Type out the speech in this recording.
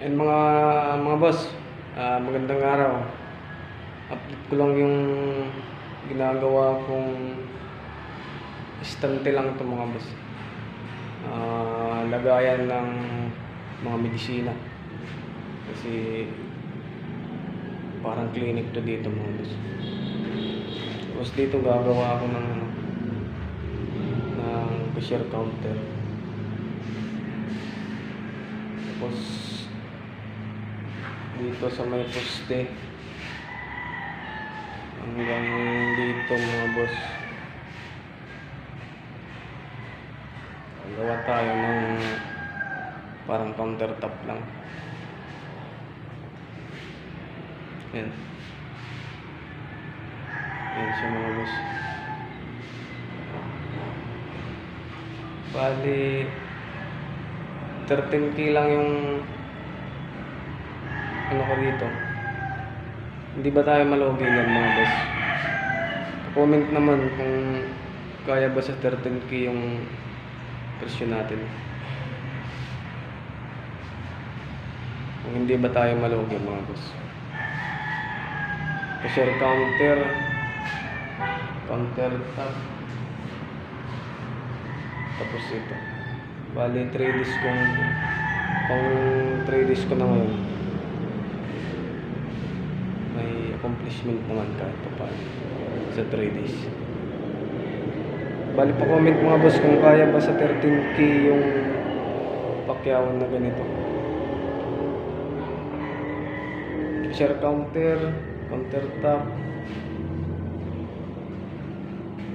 And mga boss, magandang araw. Update ko lang yung ginagawa kong estante lang ito mga boss. Lagayan ng mga medisina. Kasi parang clinic to dito mga boss. Tapos dito gagawa ako ng cashier counter. Tapos dito sa may poste hanggang dito mga boss, gawa tayo ng parang countertop lang. Yan siya mga boss. Bali 13K lang yung ano ko dito. Hindi ba tayo malugi yan mga boss? Comment naman kung kaya ba sa 13K yung presyo natin. Kung hindi ba tayo malugi mga boss. Cashier counter top, tapos ito. Bali 3 days kong pang 3 days ko na ngayon. May accomplishment naman kahit pa paano sa 3 days. Bali pa comment mga boss kung kaya ba sa 13K yung pakyawan na ganito. Cashier counter top,